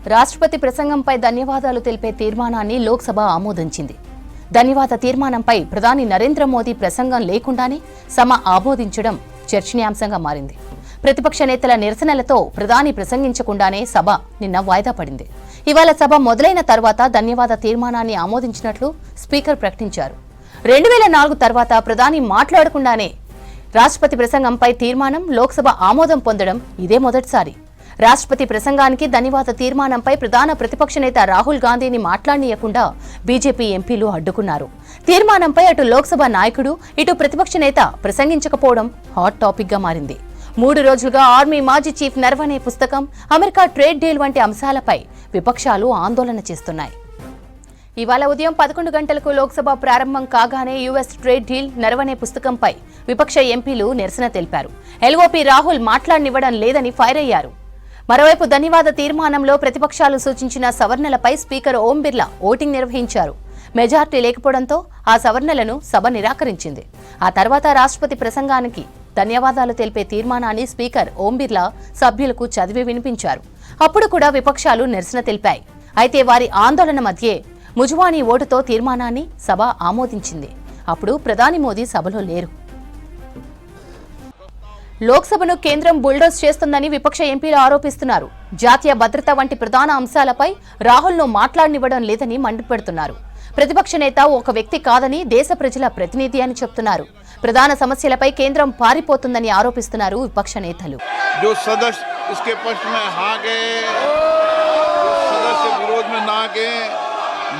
రాష్ట్రపతి ప్రసంగంపై ధన్యవాదాలు తెలిపే తీర్మానాన్ని లోక్సభ ఆమోదించింది. ధన్యవాద తీర్మానంపై ప్రధాని నరేంద్ర మోదీ ప్రసంగం లేకుండానే సభ ఆమోదించడం చర్చనీయాంశంగా మారింది. ప్రతిపక్ష నేతల నిరసనలతో ప్రధాని ప్రసంగించకుండానే సభ నిన్న వాయిదా పడింది. ఇవాళ సభ మొదలైన తర్వాత ధన్యవాద తీర్మానాన్ని ఆమోదించినట్లు స్పీకర్ ప్రకటించారు. 2004 తర్వాత ప్రధాని మాట్లాడకుండానే రాష్ట్రపతి ప్రసంగంపై తీర్మానం లోక్సభ ఆమోదం పొందడం ఇదే మొదటిసారి. రాష్ట్రపతి ప్రసంగానికి ధన్యవాద తీర్మానంపై ప్రధాన ప్రతిపక్ష నేత రాహుల్ గాంధీని మాట్లాడనీయకుండా బీజేపీ ఎంపీలు అడ్డుకున్నారు. తీర్మానంపై అటు లోక్సభ నాయకుడు ఇటు ప్రతిపక్ష నేత ప్రసంగించకపోవడం హాట్ టాపిక్ గా మారింది. 3 రోజులుగా ఆర్మీ మాజీ చీఫ్ నరవనే పుస్తకం, అమెరికా ట్రేడ్ డీల్ వంటి అంశాలపై విపక్షాలు ఆందోళన చేస్తున్నాయి. ఇవాళ ఉదయం 11 గంటలకు లోక్సభ ప్రారంభం కాగానే యుఎస్ ట్రేడ్ డీల్, నరవనే పుస్తకంపై విపక్ష ఎంపీలు నిరసన తెలిపారు. ఎల్ఓపీ రాహుల్ మాట్లాడనివ్వడం లేదని ఫైర్ అయ్యారు. మరోవైపు ధన్యవాద తీర్మానంలో ప్రతిపక్షాలు సూచించిన సవరణలపై స్పీకర్ ఓం బిర్లా ఓటింగ్ నిర్వహించారు. మెజార్టీ లేకపోవడంతో ఆ సవరణలను సభ నిరాకరించింది. ఆ తర్వాత రాష్ట్రపతి ప్రసంగానికి ధన్యవాదాలు తెలిపే తీర్మానాన్ని స్పీకర్ ఓం బిర్లా సభ్యులకు చదివి వినిపించారు. అప్పుడు కూడా విపక్షాలు నిరసన తెలిపాయి. అయితే వారి ఆందోళన మధ్యే ముజవానీ ఓటుతో తీర్మానాన్ని సభ ఆమోదించింది. అప్పుడు ప్రధాని మోదీ సభలో లేరు. లోక్సభను కేంద్రం బుల్డోజ్ చేస్తుందని విపక్ష ఎంపీలు ఆరోపిస్తున్నారు. జాతీయ భద్రత వంటి ప్రధాన అంశాలపై రాహుల్ను మాట్లాడనివ్వడం లేదని మండిపడుతున్నారు. ప్రతిపక్ష నేత ఒక వ్యక్తి కాదని దేశ ప్రజల ప్రతినిధి అని చెప్తున్నారు. ప్రధాన సమస్యలపై కేంద్రం పారిపోతుందని ఆరోపిస్తున్నారు విపక్ష నేతలు.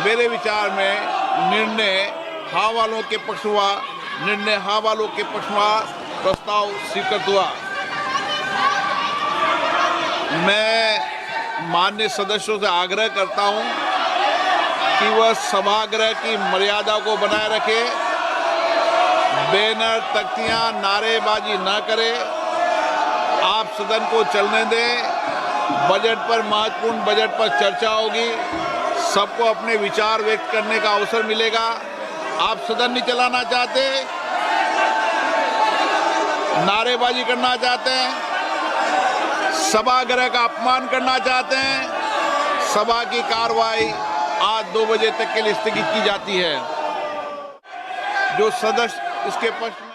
मेरे विचार में निर्णय हाँ वालों के पक्ष हुआ, निर्णय हाँ वालों के पक्ष हुआ, प्रस्ताव स्वीकृत हुआ। मैं माननीय सदस्यों से आग्रह करता हूं कि वह सभागृह की मर्यादा को बनाए रखे, बैनर, तख्तियां, नारेबाजी न करे, आप सदन को चलने दें। बजट पर महत्वपूर्ण बजट पर चर्चा होगी, सबको अपने विचार व्यक्त करने का अवसर मिलेगा। आप सदन नहीं चलाना चाहते, नारेबाजी करना चाहते हैं, सभागृह का अपमान करना चाहते हैं, सभा की कार्रवाई आज 2 बजे तक के लिए स्थगित की जाती है। जो सदस्य इसके पक्ष